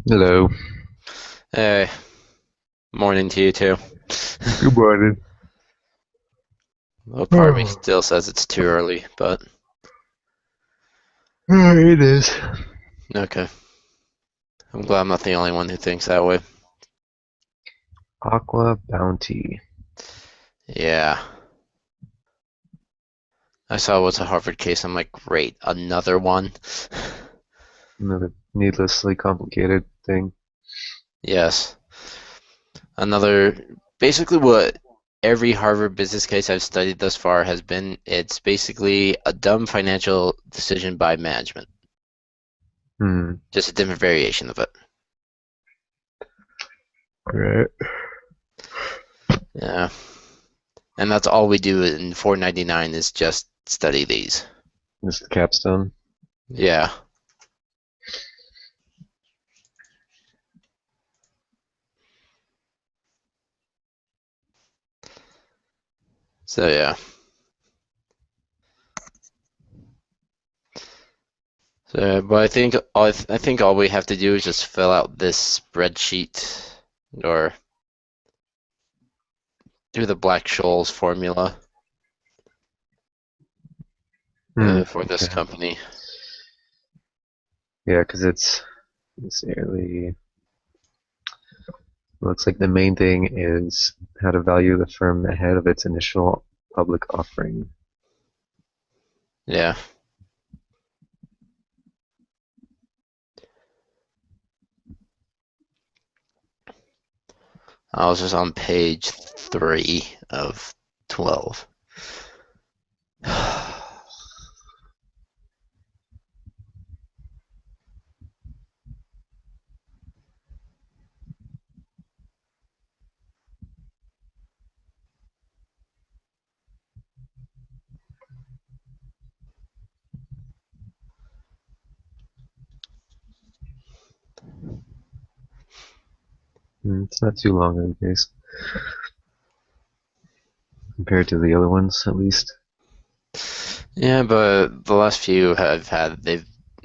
Hello. Hey, morning to you too. Good morning. Well, part of me Oh, still says it's too early, but it is. okay. I'm glad I'm not the only one who thinks that way. Aqua Bounty. Yeah. I saw it was a Harvard case. I'm like, great, another one. Another needlessly complicated thing. Yes. Another, basically what every Harvard business case I've studied thus far has been, it's basically a dumb financial decision by management. Hmm. Just a different variation of it. Right. Yeah. And that's all we do in 499 is just study these. This is the capstone. Yeah. So yeah. So, but I think all we have to do is just fill out this spreadsheet or do the Black-Scholes formula for this Okay. company. Yeah, because it's really looks like the main thing is how to value the firm ahead of its initial public offering. Yeah, I was just on page 3 of 12. It's not too long in case compared to the other ones, at least. Yeah, but the last few I've had, they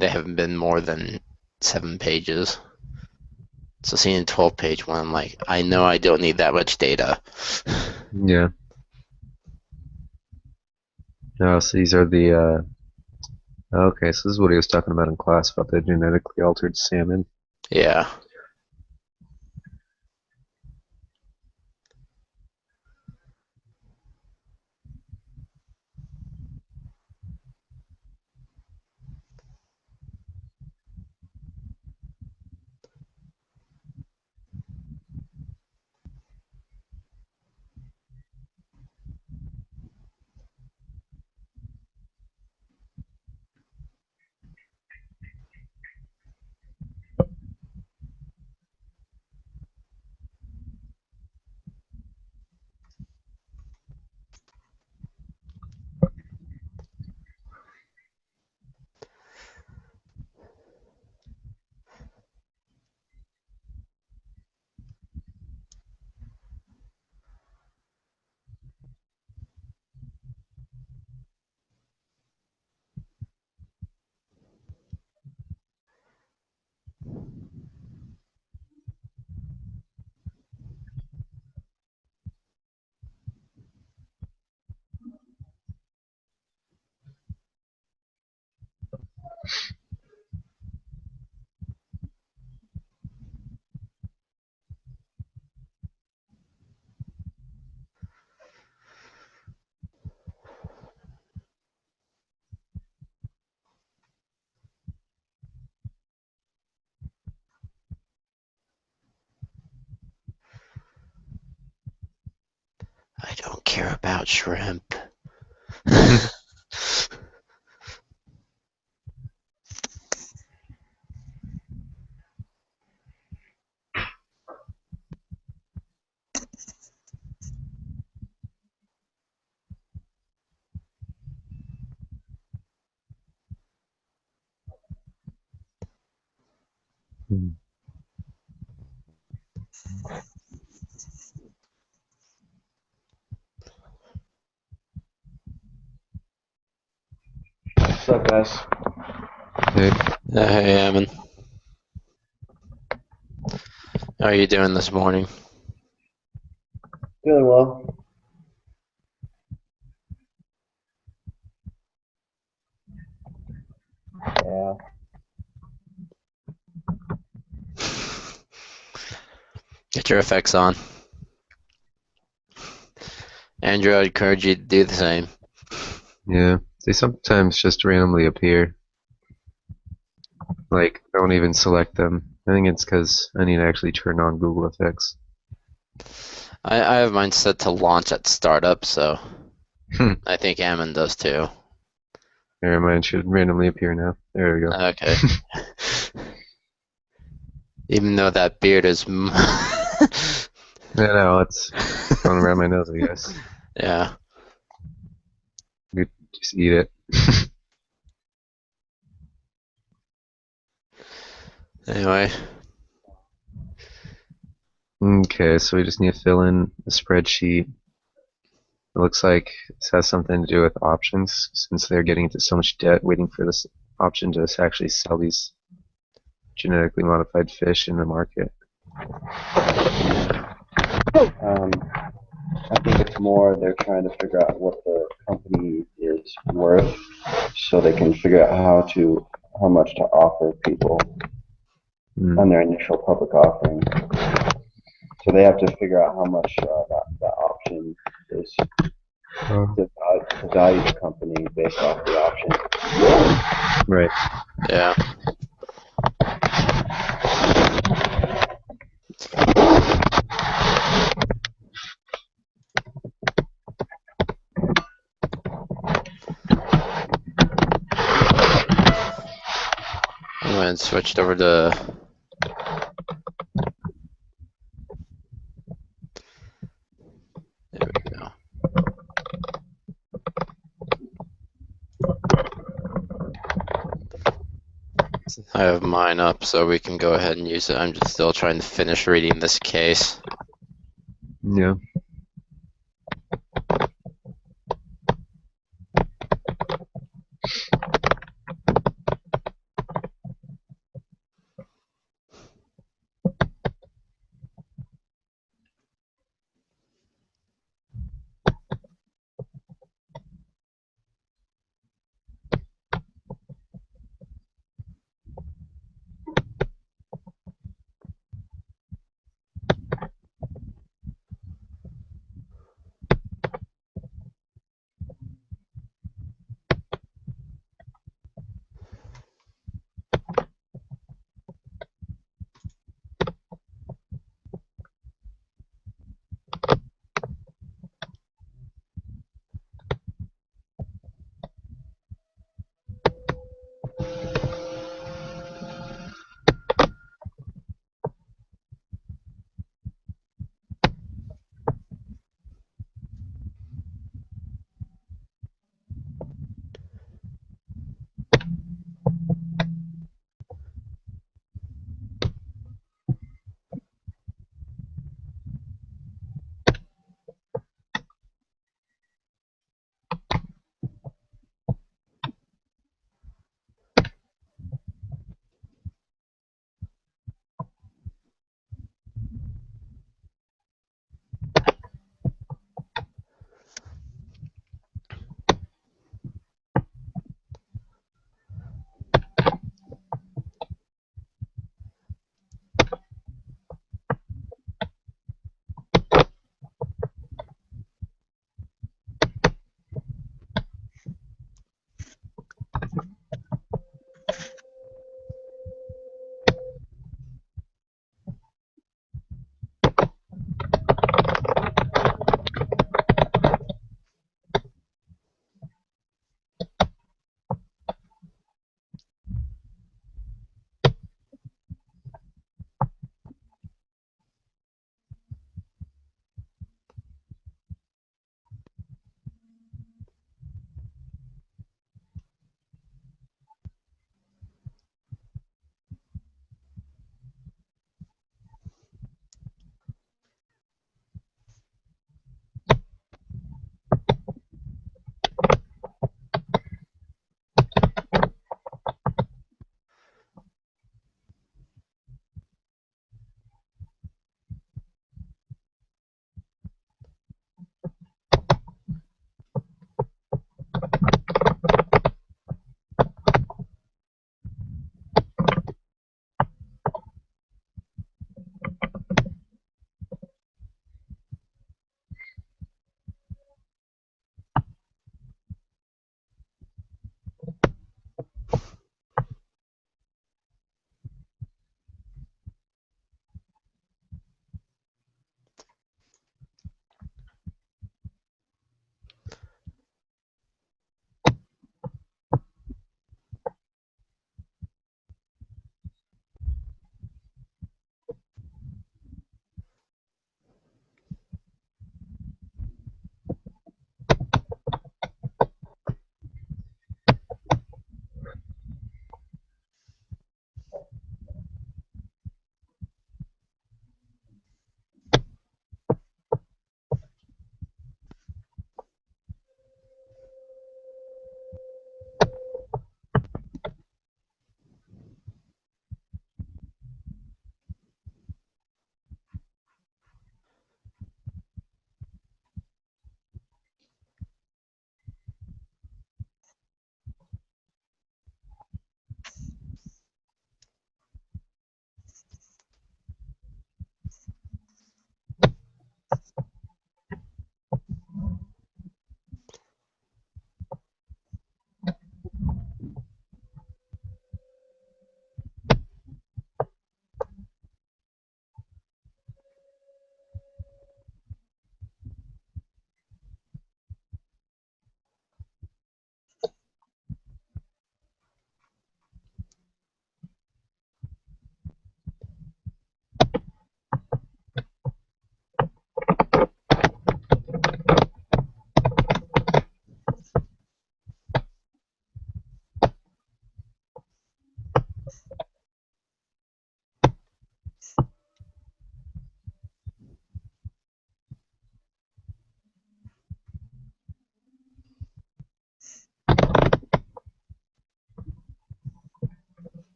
haven't been more than 7 pages. So seeing a 12-page one, I'm like, I know I don't need that much data. Yeah. Oh, so these are the okay, so this is what he was talking about in class about the genetically altered salmon. Yeah, I don't care about shrimp. Hey, Hey, Evan. How are you doing this morning? Doing well. Yeah. Get your effects on. Andrew, I'd encourage you to do the same. Yeah, they sometimes just randomly appear. Like, I don't even select them. I think it's because I need to actually turn on Google Effects. I have mine set to launch at startup, so Hmm. I think Ammon does too. Here, mine should randomly appear now. There we go. Okay. Even though that beard is. Yeah, no, it's going around my nose, I guess. Yeah. You just eat it. Anyway, Okay, so we just need to fill in a spreadsheet. It looks like this has something to do with options, since they're getting into so much debt waiting for this option to actually sell these genetically modified fish in the market. I think it's more they're trying to figure out what the company is worth so they can figure out how much to offer people on their initial public offering. So they have to figure out how much that option is to value the company based off the option. Right. yeah. I went and switched over to. There we go. I have mine up so we can go ahead and use it. I'm just still trying to finish reading this case. Yeah.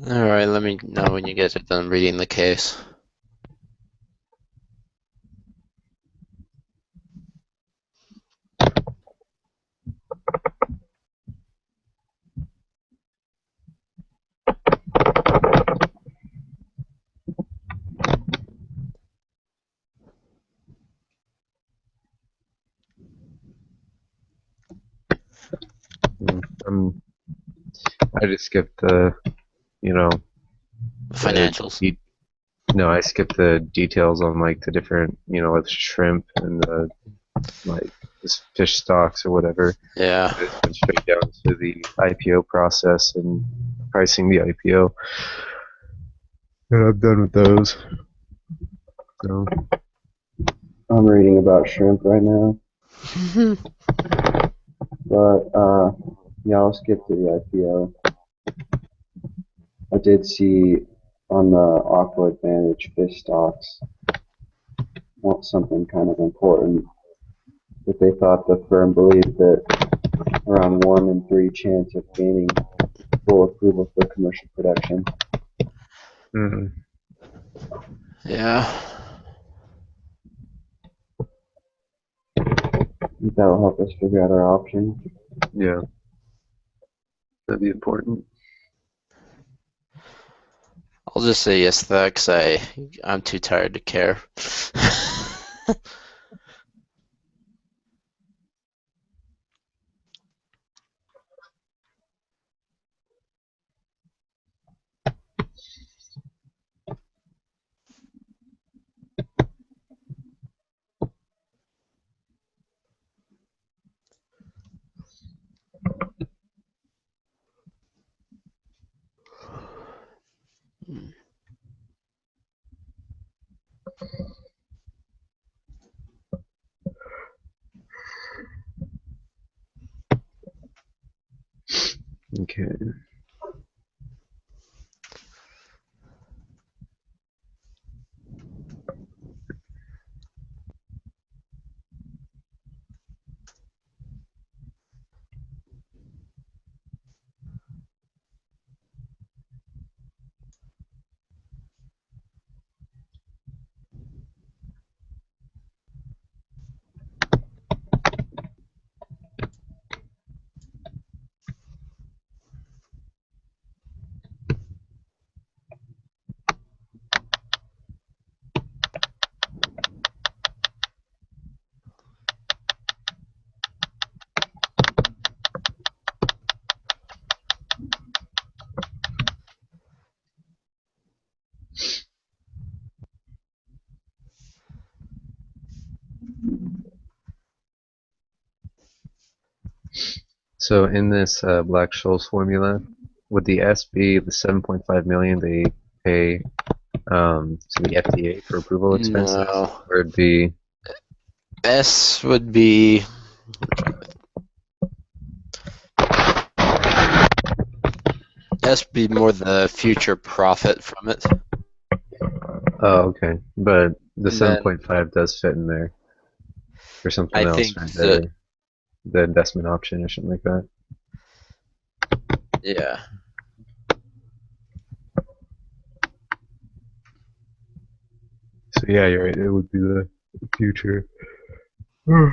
Alright, let me know when you guys are done reading the case. I just skipped the, you know, Financials. no, I skipped the details on like the different, with shrimp and the like this fish stocks or whatever. Yeah. I just went straight down to the IPO process and pricing the IPO. And I'm done with those. So I'm reading about shrimp right now, but yeah, I'll skip to the IPO. I did see on the Aqua Advantage fish stocks something kind of important, that they thought the firm believed that around 1 in 3 chance of gaining full approval for commercial production. Yeah. That'll help us figure out our options. yeah, that'd be important. I'll just say yes to that because I'm too tired to care. Okay. So in this Black-Scholes formula, would the S be the 7.5 million they pay to the FDA for approval expenses, No. or it'd be S would be. S would be more the future profit from it. oh, okay, but the And then 7.5 does fit in there or something I else, think right? that, The investment option or something like that. yeah. So yeah, you're right. It would be the future. Hmm.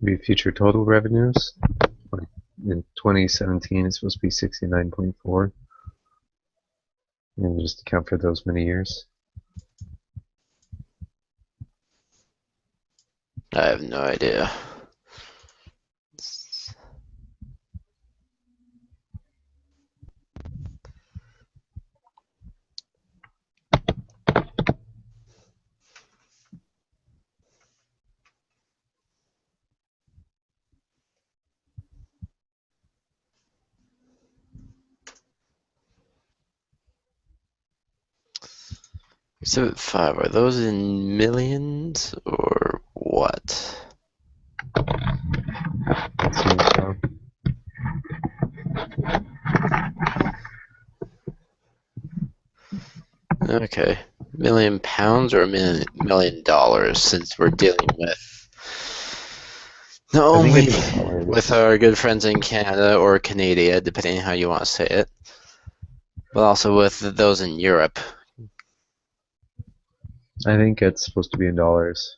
Be future total revenues. Like in 2017, it's supposed to be 69.4, and just account for those many years. I have no idea. Exhibit 5, are those in millions or what? It seems so. Okay. £1 million or $1 million since we're dealing with Not I think only it's dollars. with our good friends in Canada or Canada, depending on how you want to say it, but also with those in Europe. I think it's supposed to be in dollars.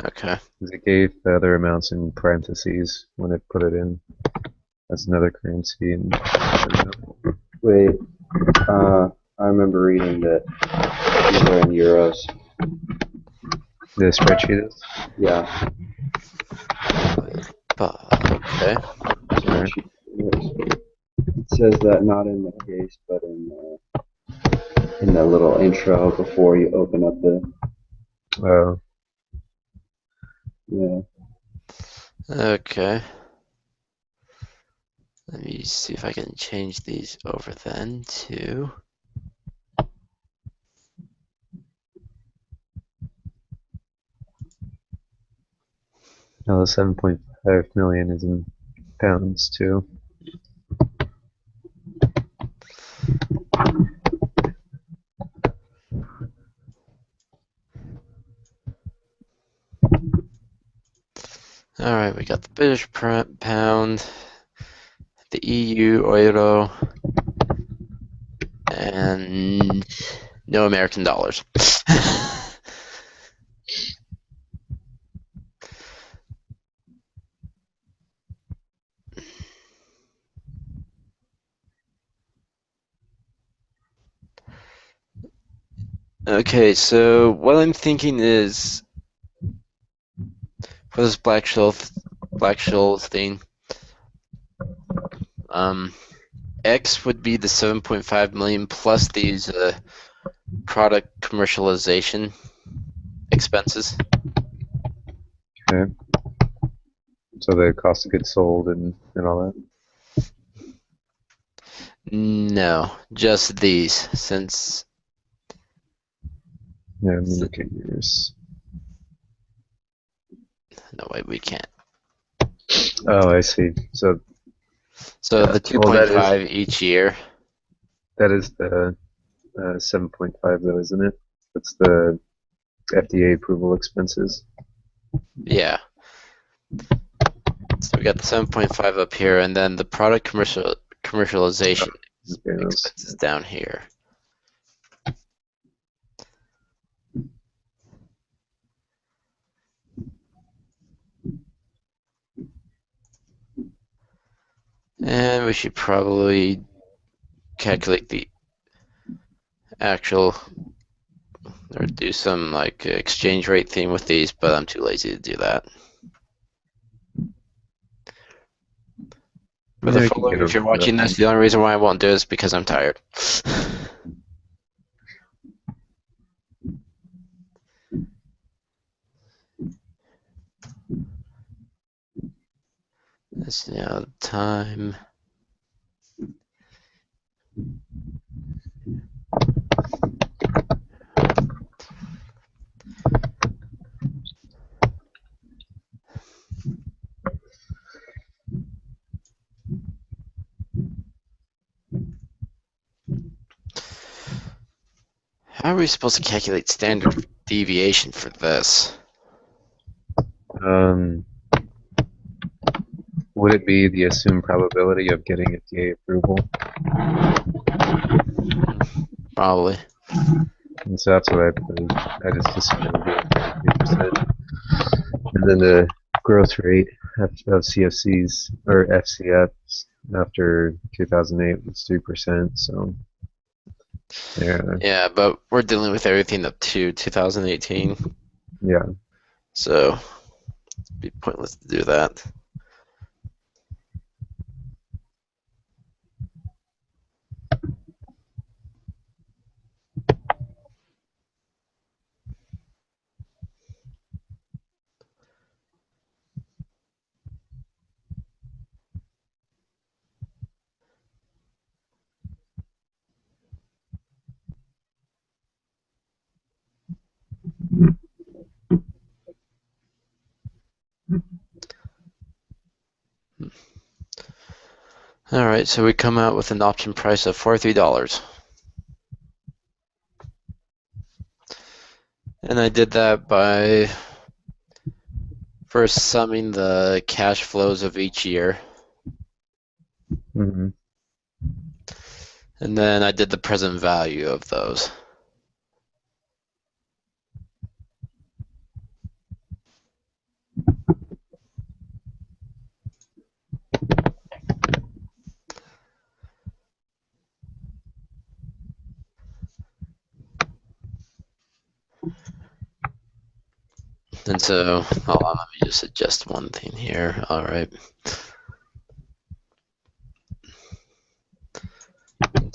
Okay. Because it gave the other amounts in parentheses when it put it in. That's another currency. And I don't know. Wait, I remember reading that these are in euros. The spreadsheet is. Yeah. Okay. Sorry. It says that not in the case, but in the little intro before you open up the yeah. Okay. Let me see if I can change these over then to. Now the 7.5 million is in pounds too. All right, we got the British pound, the EU euro, and no American dollars. Okay, so what I'm thinking is for this Black Scholes thing, X would be the 7.5 million plus these product commercialization expenses. Okay. So the cost of goods sold and all that. No, just these, since Yeah, let me look at yours. no wait, we can't. Oh, I see. So So yeah, the well, 2.5 each year. that is the 7.5 though, isn't it? That's the FDA approval expenses. Yeah. So we got the 7.5 up here, and then the product commercialization Okay, expenses down here. And we should probably calculate the actual, or do some like exchange rate thing with these, but I'm too lazy to do that. For the yeah, I can following, get if you're over that. watching this, the only reason why I won't do it is because I'm tired. It's now time. How are we supposed to calculate standard deviation for this? Would it be the assumed probability of getting FDA approval? Probably. And so that's what I put. I just assumed it would be like 33%. And then the growth rate of CFCs or FCFs after 2008 was 3%. So yeah, Yeah, but we're dealing with everything up to 2018, yeah. so it'd be pointless to do that. Alright, so we come out with an option price of $43. And I did that by, First, summing the cash flows of each year, Mm-hmm. and then I did the present value of those. And so, hold on, let me just adjust one thing here. All right.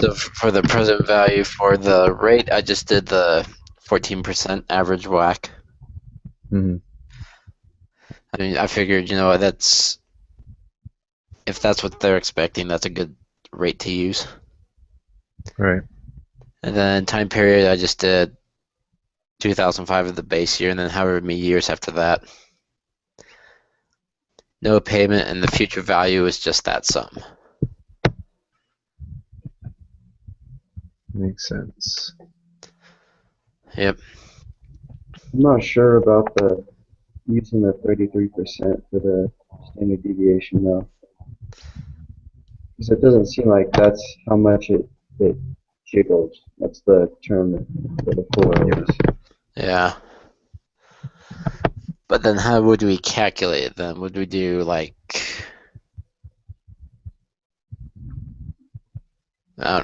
So for the present value for the rate, I just did the 14% average whack. Mm-hmm. I mean, I figured, that's if that's what they're expecting, that's a good rate to use. Right. And then time period, I just did 2005 of the base year, and then however many years after that. No payment, and the future value is just that sum. Makes sense. Yep. I'm not sure about the using the 33% for the standard deviation though, because it doesn't seem like that's how much it jiggles. That's the term that the plural is. Yeah. But then how would we calculate it then? Would we do like, I don't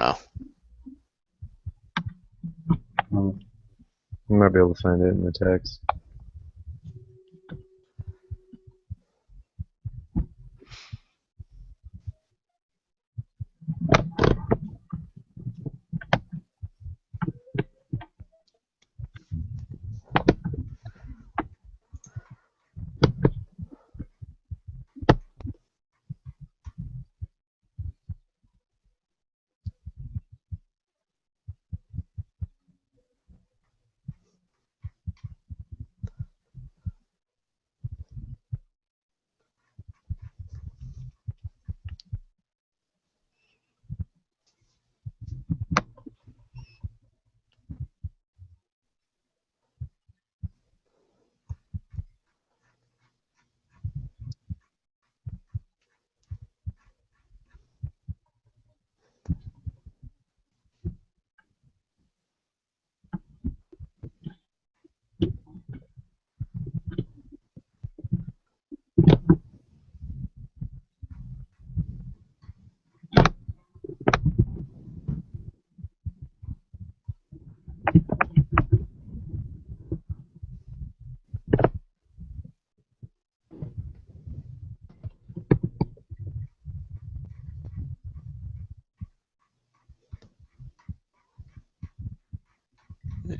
know. You might be able to find it in the text.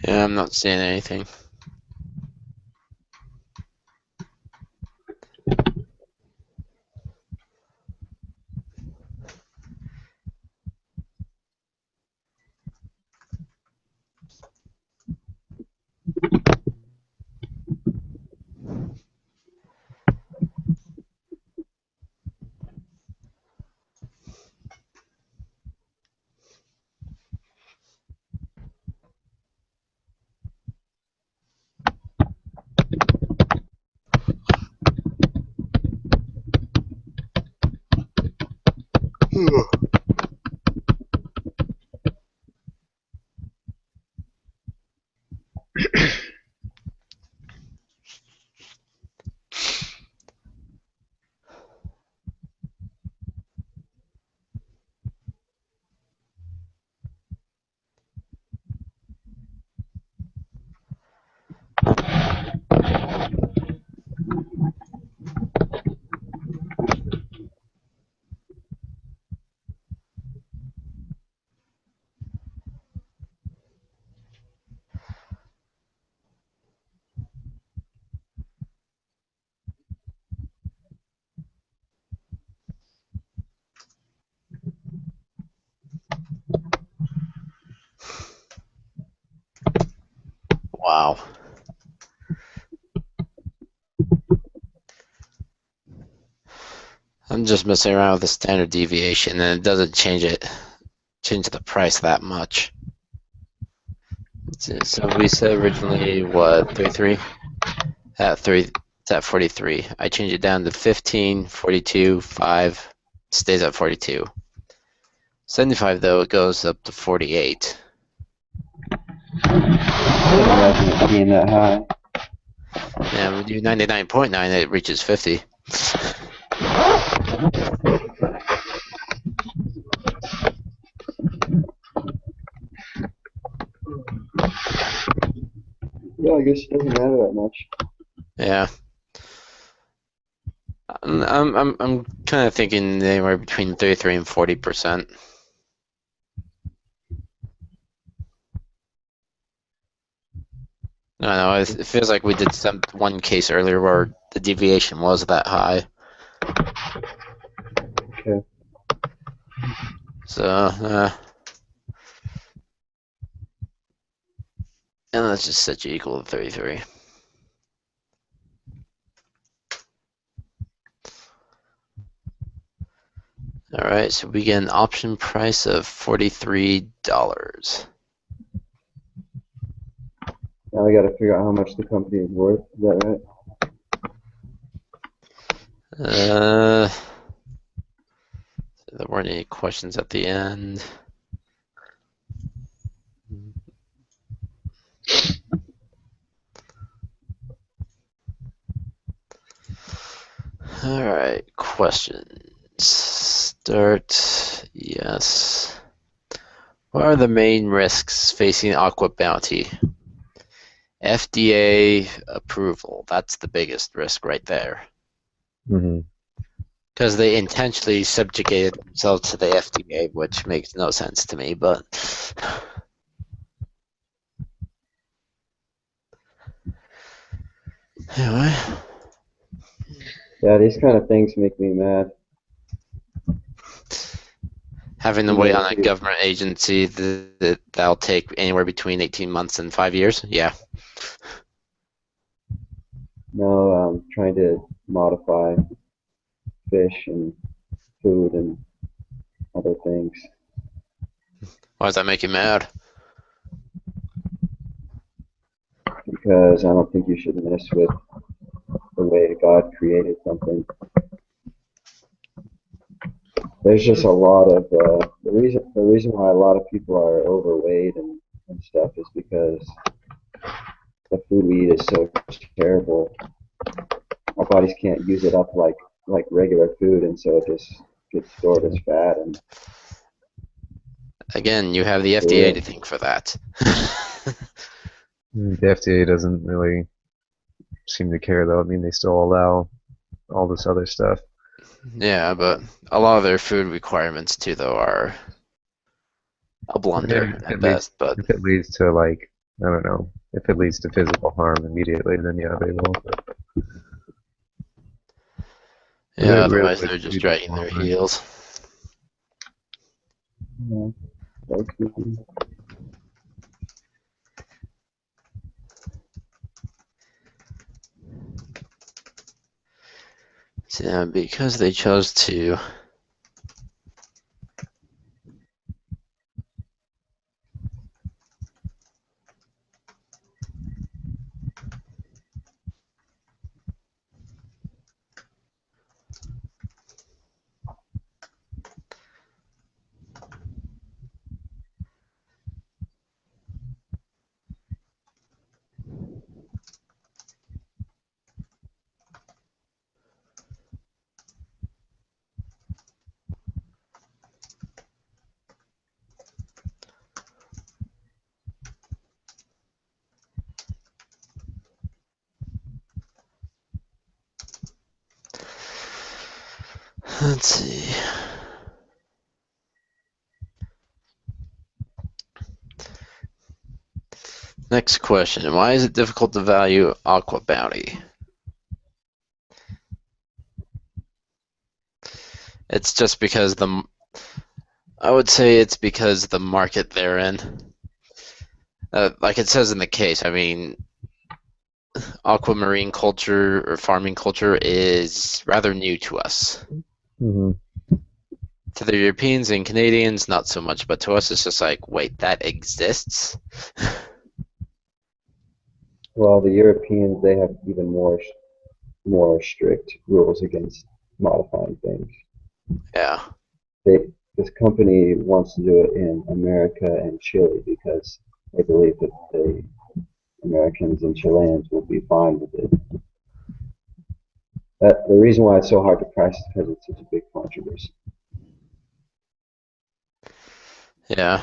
Yeah, I'm not seeing anything. Wow. I'm just messing around with the standard deviation, and it doesn't change the price that much. So we said originally what, 3.3 at It's at 43. I change it down to 15, 42, 5. Stays at 42. 75 though, it goes up to 48. Imagine it being that high. And we do 99.9, it reaches 50. Yeah, I guess it doesn't matter that much. Yeah. I'm kind of thinking anywhere between 33 and 40%. I don't know. It feels like we did one case earlier where the deviation was that high. Okay. So, and let's just set you equal to 33. All right, so we get an option price of $43. Now we got to figure out how much the company is worth. Is that right? There weren't any questions at the end. All right, questions. Start. Yes. What are the main risks facing Aqua Bounty? FDA approval. That's the biggest risk right there. Mm-hmm. Because they intentionally subjugated themselves to the FDA, which makes no sense to me, but anyway. Yeah, these kind of things make me mad. Having to wait on a government agency that'll take anywhere between 18 months and 5 years? Yeah. No, trying to modify fish and food and other things. Why does that make you mad? Because I don't think you should mess with the way God created something. There's just a lot of the reason why a lot of people are overweight and stuff is because the food we eat is so terrible. Our bodies can't use it up like regular food, and so it just gets stored as fat. And again, you have the FDA to thank for that. The FDA doesn't really seem to care, though. I mean, they still allow all this other stuff. Yeah, but a lot of their food requirements too, though, are a blunder at best. But if it leads to, like, I don't know, if it leads to physical harm immediately, then yeah, they will. Yeah, otherwise they're just dragging their heels. Yeah. Yeah, because they chose to. Let's see. Next question. Why is it difficult to value Aqua Bounty? It's just because I would say it's because the market they're in. Like it says in the case, I mean, aquamarine culture or farming culture is rather new to us. Mm-hmm. To the Europeans and Canadians, not so much, but to us, it's just like, wait, that exists? Well, the Europeans, they have even more more strict rules against modifying things. Yeah. This company wants to do it in America and Chile because they believe that the Americans and Chileans will be fine with it. The reason why it's so hard to practice is because it's such a big controversy. Yeah.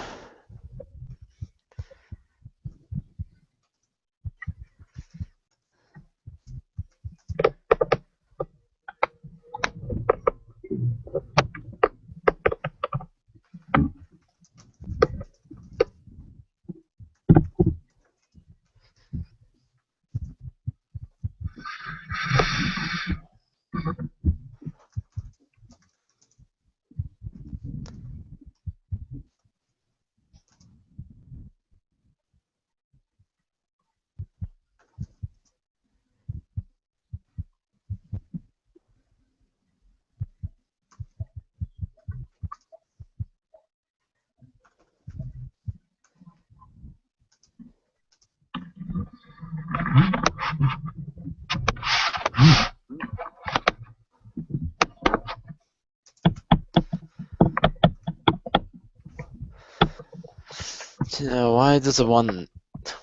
So why does it want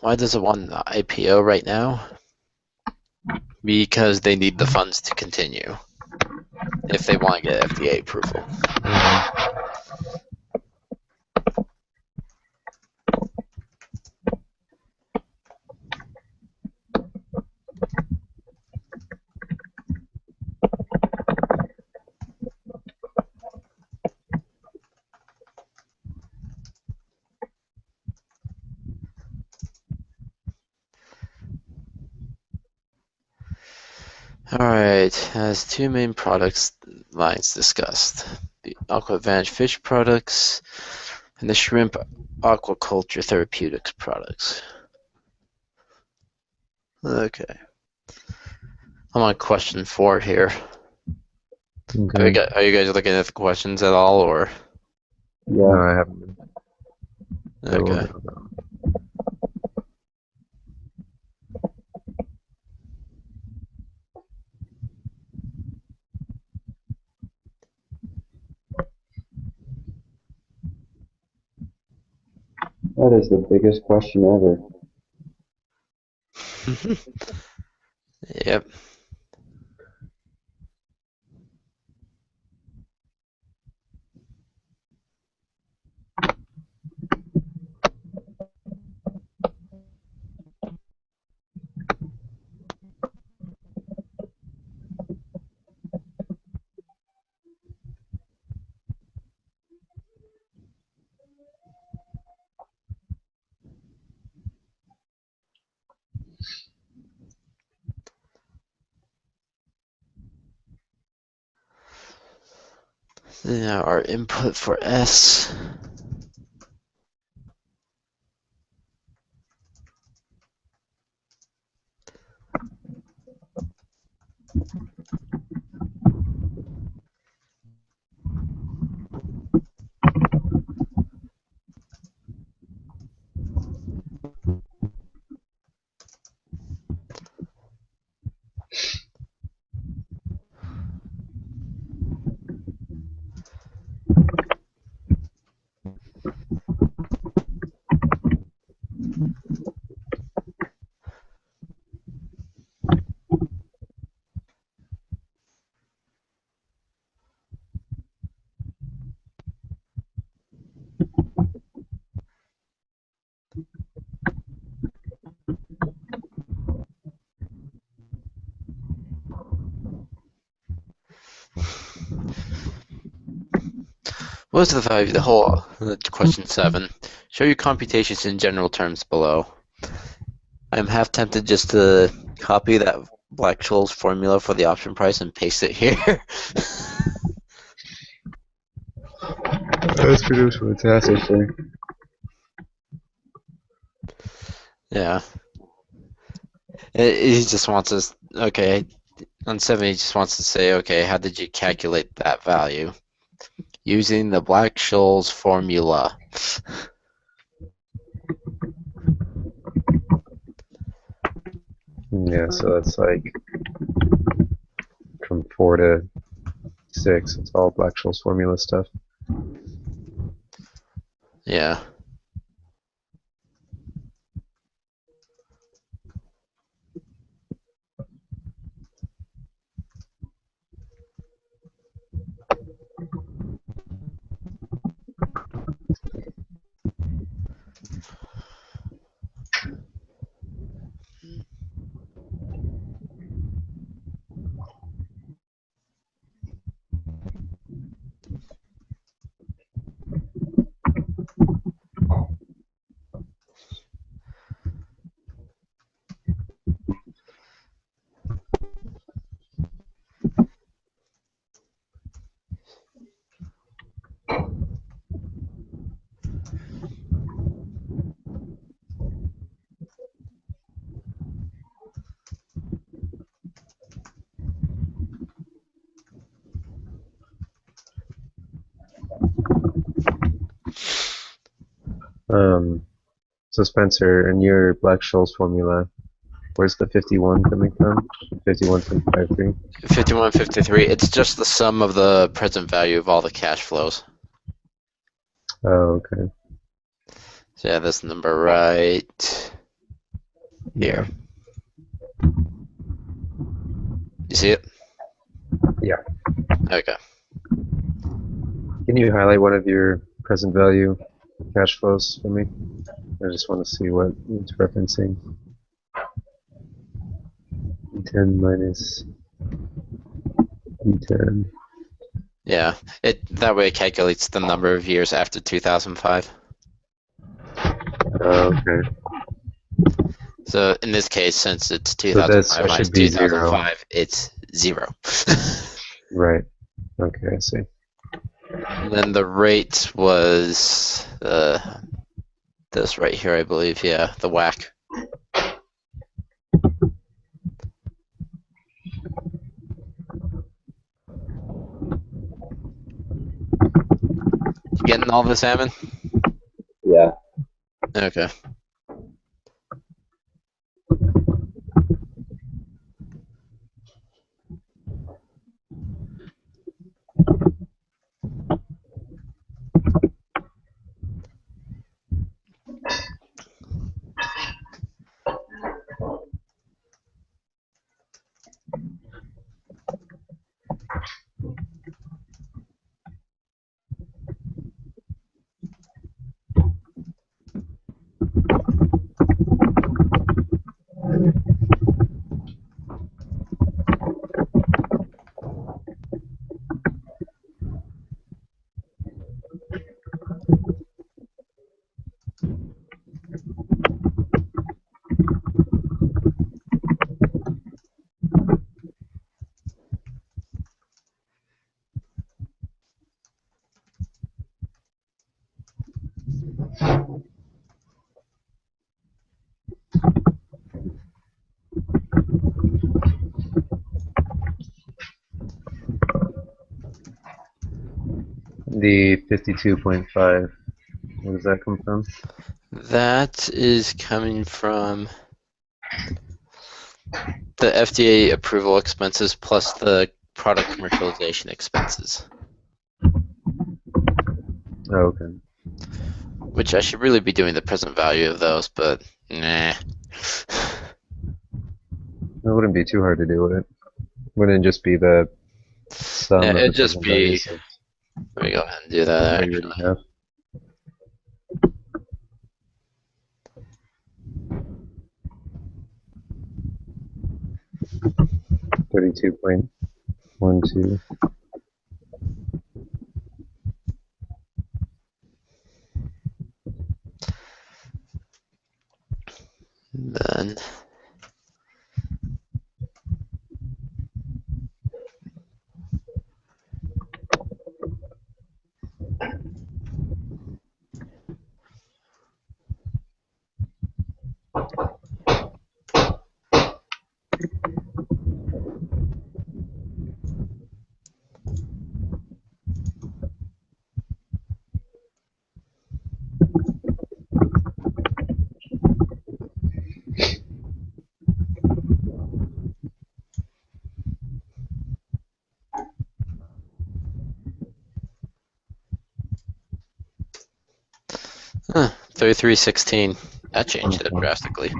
IPO right now? Because they need the funds to continue if they want to get FDA approval. Alright, has two main products lines discussed. The Aqua Advantage fish products and the shrimp aquaculture therapeutics products. Okay. I'm on question 4 here. Okay. Are you guys looking at the questions at all, or? No, Yeah, I haven't been. Okay. that is the biggest question ever. Yep. Now our input for S. What is the value? Question 7. Show your computations in general terms below. I'm half tempted just to copy that Black-Scholes formula for the option price and paste it here. That's pretty fantastic thing. Yeah. He just wants us, okay, on 7 he just wants to say, okay, how did you calculate that value? Using the Black-Scholes formula. Yeah, so that's like 4 to 6. It's all Black-Scholes formula stuff. Yeah. So Spencer, in your Black-Scholes formula, where's the 51 coming from? 51.53? 5153. It's just the sum of the present value of all the cash flows. Oh, okay. So yeah, this number right here. You see it? Yeah. Okay. Can you highlight one of your present value cash flows for me? I just want to see what it's referencing. E10 minus E10. Yeah. That way it calculates the number of years after 2005. Okay. So in this case, since it's So this 2005 minus should be 2005, it's 0. Right. Okay, I see. And then the rate was this right here, I believe. Yeah, the whack. You getting all this, Salmon? Yeah. Okay. The 52.5, where does that come from? That is coming from the FDA approval expenses plus the product commercialization expenses. Oh, okay. Which I should really be doing the present value of those, but nah. It wouldn't be too hard to do it. Wouldn't it just be the sum Yeah, of the it'd just present be. values of Let me go ahead and do that what you actually. already have? $32.12. Then 33.16. That changed it drastically.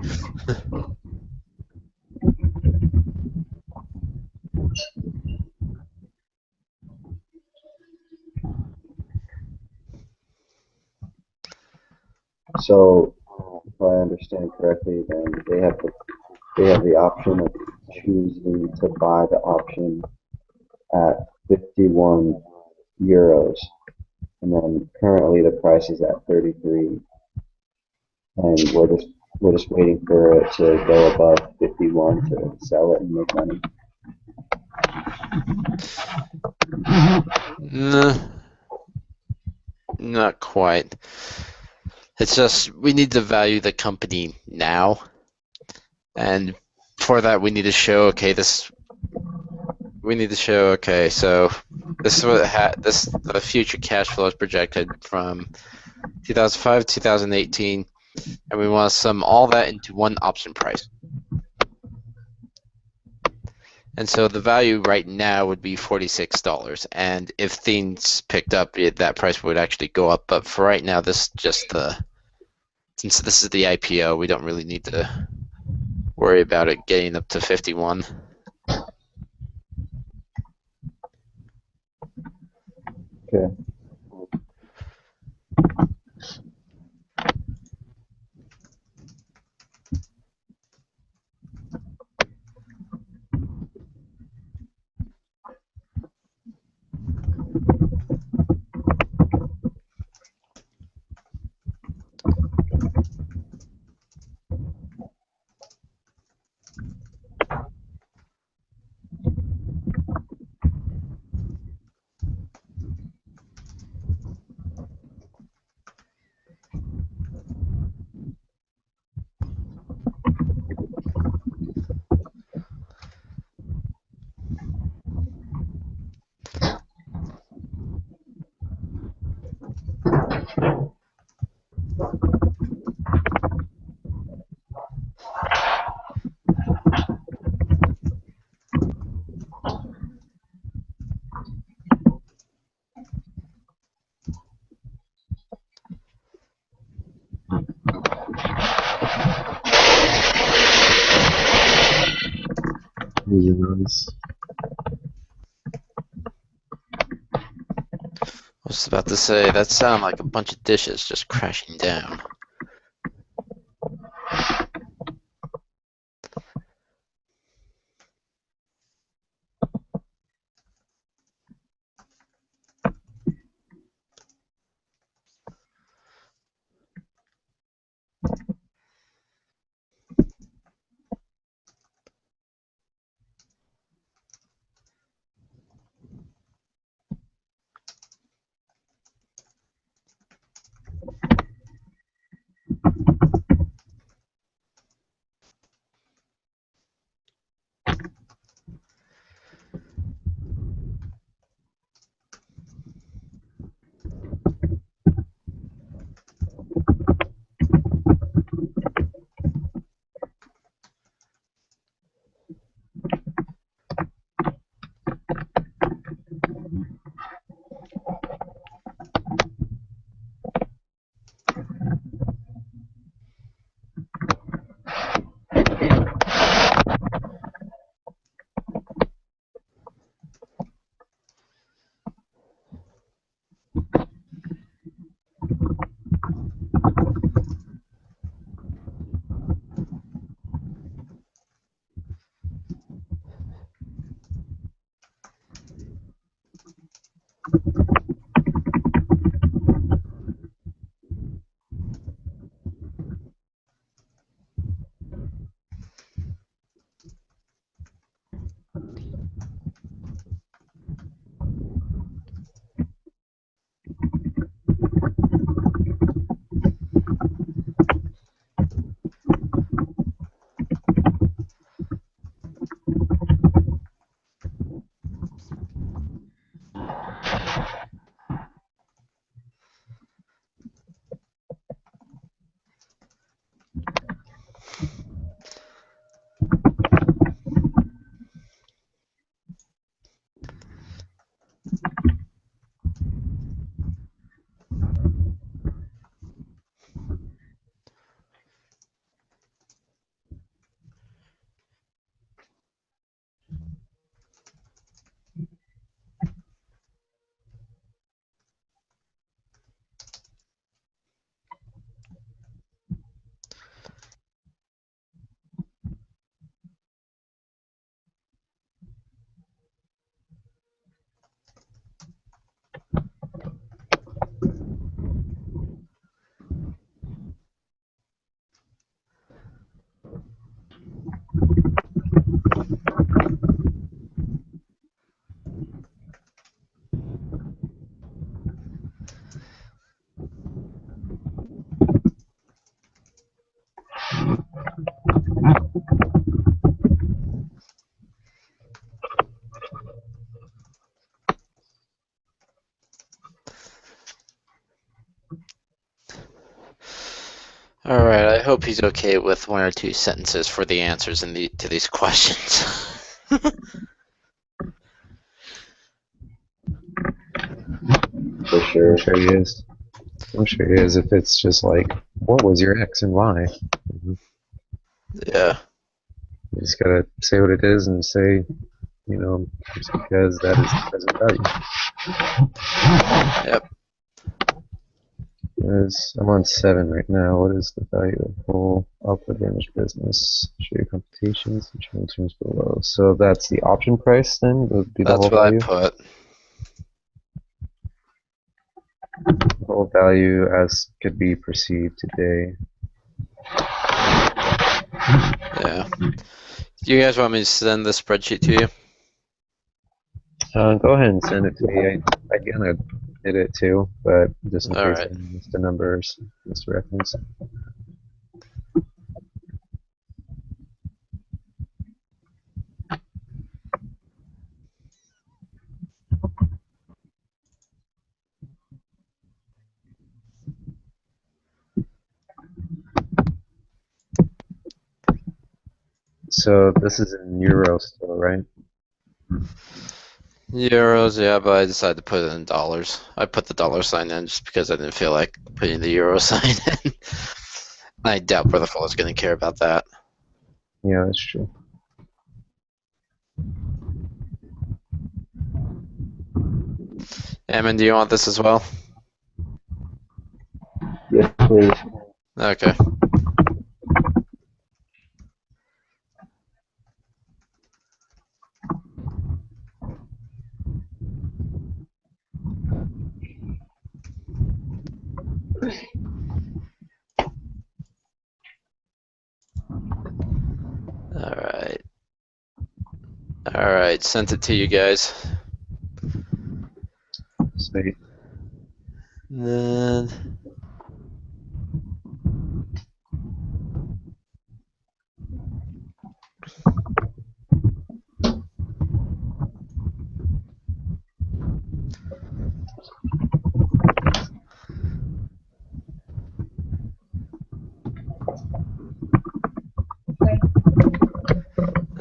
So, if I understand correctly, then they have the option of choosing to buy the option at 51 euros, and then currently the price is at 33, and we're just waiting for it to go above 51 to sell it and make money. No, not quite. It's just we need to value the company now, and for that we need to show okay so this is what the future cash flow is projected from 2005 to 2018, and we want to sum all that into one option price. And so the value right now would be $46, and if things picked up, that price would actually go up. But for right now, this is just since this is the IPO, we don't really need to worry about it getting up to 51. Okay. I was about to say, that sounded like a bunch of dishes just crashing down. All right. I hope he's okay with 1 or 2 sentences for the answers to these questions. For sure. I'm sure he is. I'm sure he is. If it's just like, what was your X and Y? Yeah. You just gotta say what it is and say, you know, just because that is the present value. Yep. I'm on 7 right now. What is the value of whole output damage business? Show your computations and channel terms below. So that's the option price then? Would be the That's whole what value? I put. The whole value as could be perceived today. Yeah. Do you guys want me to send the spreadsheet to you? Go ahead and send it to me. I gonna did it too, but just in All case right. I missed the numbers, missed the reference. So this is in euro still, right? Euros, yeah, but I decided to put it in dollars. I put the dollar sign in just because I didn't feel like putting the euro sign in. I doubt Brother is going to care about that. Yeah, that's true. Eamon, do you want this as well? Yes, please. Okay. Alright. Alright, sent it to you guys. Sweet. Then...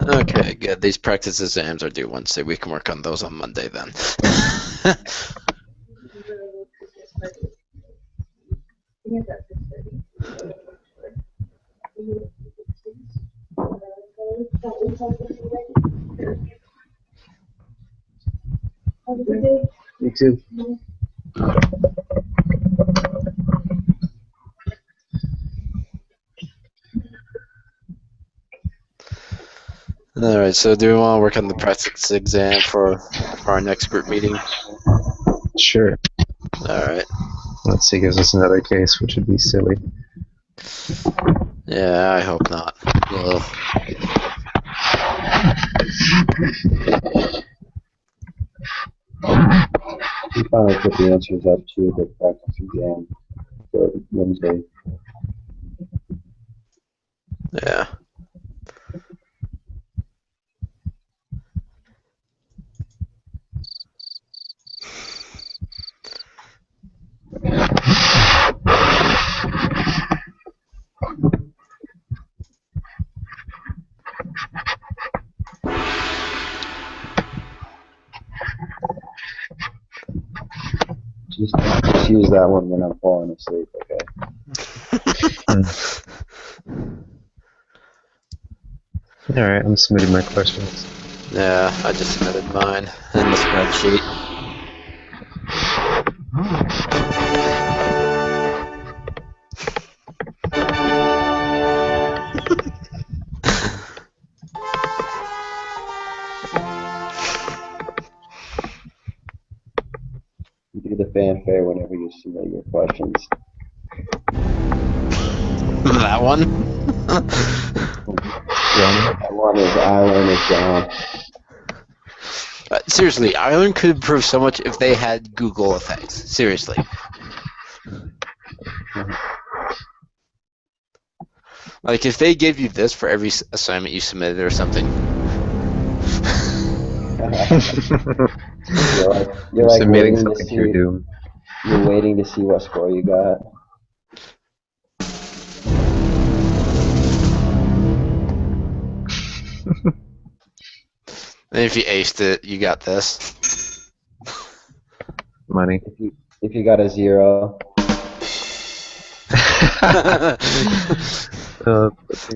Okay, good. These practice exams are due Wednesday. We can work on those on Monday then. Me too. Alright, so do we want to work on the practice exam for our next group meeting? Sure. Alright. Let's see, gives us another case, which would be silly. Yeah, I hope not. Ugh. We finally put the answers up to the practice exam for Wednesday. Yeah. Just use that one when I'm falling asleep, okay? Alright, I'm submitting my questions. Yeah, I just submitted mine in the spreadsheet. You do the fanfare whenever you submit your questions. That one? That one is Island is down. Seriously, Ireland could improve so much if they had Google effects. Seriously. Like, if they gave you this for every assignment you submitted or something. You're like submitting waiting to something to your see. doom. You're waiting to see what score you got. And if you aced it, you got this. Money. If you got a 0,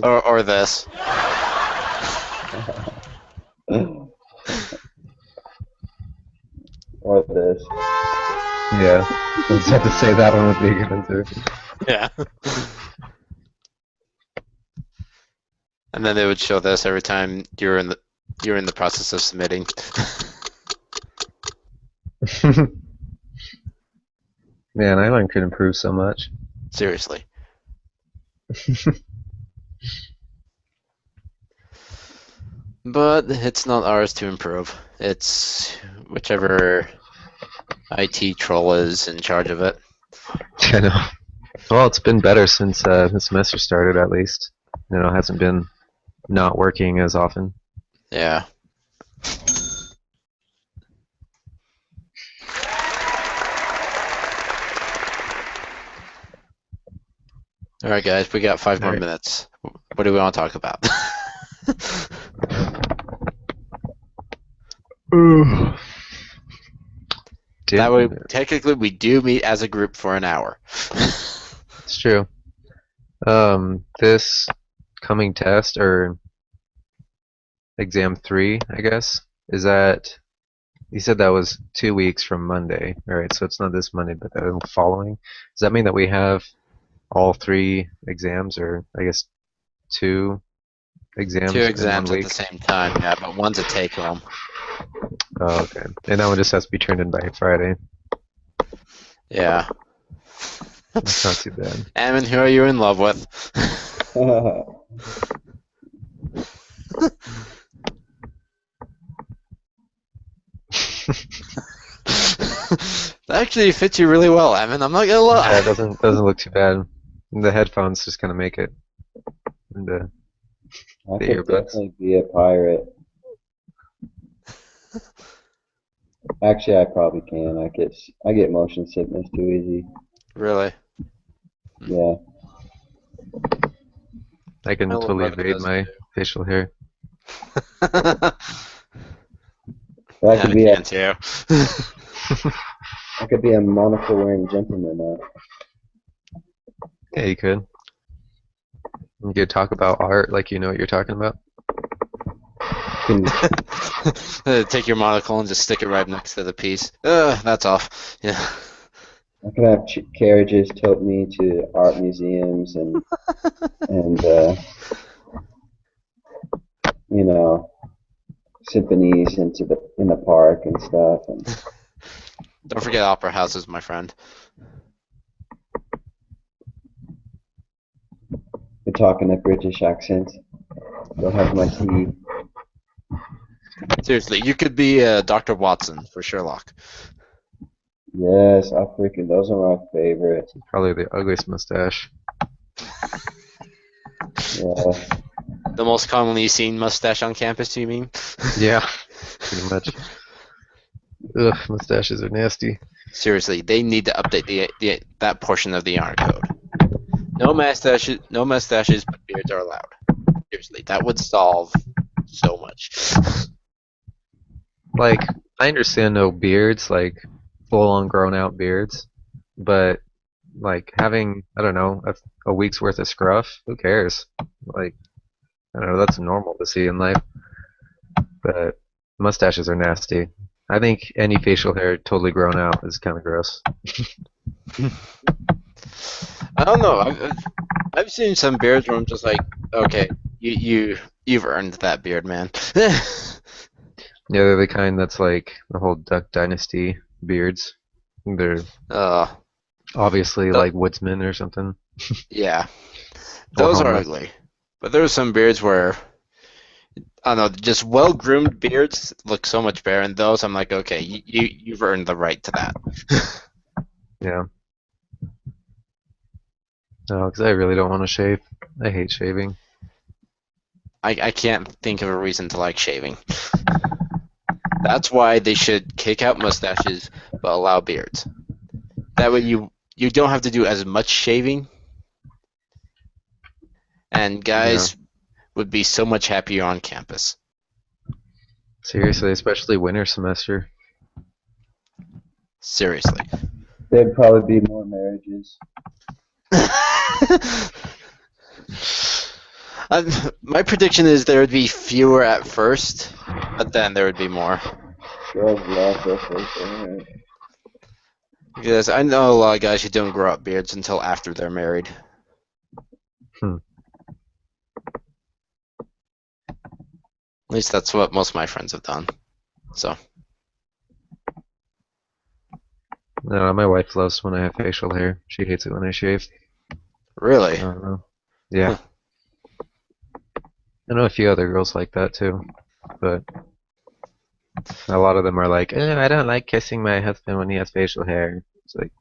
or this. or this. Yeah. I just have to say that one would be a good answer. Yeah. And then they would show this every time you're in the process of submitting. Man, Island could improve so much. Seriously. But it's not ours to improve. It's whichever IT troll is in charge of it. I know. Well, it's been better since the semester started, at least. You know, it hasn't been not working as often. Yeah. All right, guys, we got 5 more All right. minutes. What do we want to talk about? That way, technically, we do meet as a group for an hour. It's true. This coming test, or exam 3, I guess, is that, you said that was 2 weeks from Monday, right? So it's not this Monday, but the following. Does that mean that we have all 3 exams, or I guess 2 exams 2 in 1 exams at week? the same time, yeah, but one's a take-home. Oh, okay. And that one just has to be turned in by Friday. Yeah. That's not too bad. Ammon, who are you in love with? That actually fits you really well, Ammon. I'm not gonna lie. Yeah, it doesn't look too bad. The headphones just kind of make it. And I the could earbuds. definitely be a pirate. Actually, I probably can. I get motion sickness too easy. Really? Yeah. I can My little totally brother evade does my facial hair. But I Yeah, could I be can too. I could be a monocle wearing gentleman now. Yeah, you could. You could talk about art like you know what you're talking about. Can Take your monocle and just stick it right next to the piece. That's off. Yeah. I can have carriages tote me to art museums and you know, symphonies in the park and stuff. And Don't forget opera houses, my friend. you're talking a British accent. They'll have my tea. Seriously, you could be Dr. Watson for Sherlock. Yes, those are my favorite. Probably the ugliest mustache. Yeah. The most commonly seen mustache on campus, do you mean? Yeah, pretty much. Ugh, mustaches are nasty. Seriously, they need to update that portion of the honor code. No mustaches, but beards are allowed. Seriously, that would solve so much. Like, I understand no beards, like full-on grown-out beards, but like having, I don't know, a week's worth of scruff, who cares? Like, I don't know, that's normal to see in life. But mustaches are nasty. I think any facial hair totally grown out is kind of gross. I don't know. I've seen some beards where I'm just like, okay, you've earned that beard, man. Yeah, they're the kind that's like the whole Duck Dynasty beards. They're obviously the- like woodsmen or something. yeah, Or those are homeless. ugly. But there are some beards where I don't know, just well-groomed beards look so much better, and those I'm like, okay, you've earned the right to that. Yeah. No, because I really don't want to shave. I hate shaving. I can't think of a reason to like shaving. That's why they should kick out mustaches but allow beards. That way you don't have to do as much shaving. And guys, would be so much happier on campus. Seriously, especially winter semester. Seriously. There'd probably be more marriages. My prediction is there would be fewer at first, but then there would be more. Girls love their first dinner. Because I know a lot of guys who don't grow up beards until after they're married. Hmm. At least that's what most of my friends have done. So. No, my wife loves when I have facial hair. She hates it when I shave. Really? I don't know. Yeah. I know a few other girls like that too, but a lot of them are like, I don't like kissing my husband when he has facial hair. It's like,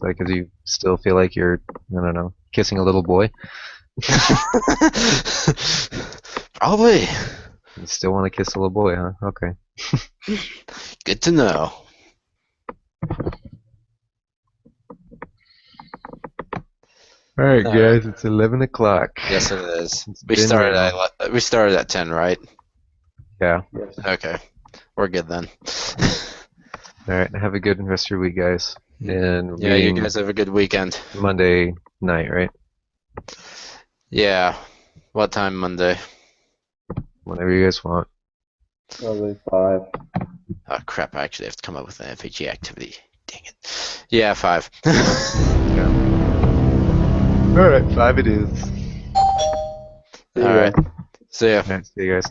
because you still feel like you're, I don't know, kissing a little boy. Probably. You still want to kiss a little boy, huh? Okay. Good to know. All right, All guys, it's 11 o'clock. Yes, it is. It's We been started at 10, right? Yeah. Yes. Okay. We're good then. All right. Have a good rest of your week, guys. And Yeah, you meeting guys have a good weekend. Monday night, right? Yeah. What time Monday? Whenever you guys want. Probably 5. Oh crap, I actually have to come up with an FHE activity. Dang it. Yeah, 5. Yeah. All right, 5 it is. See ya. Alright. See ya. All right, see you guys.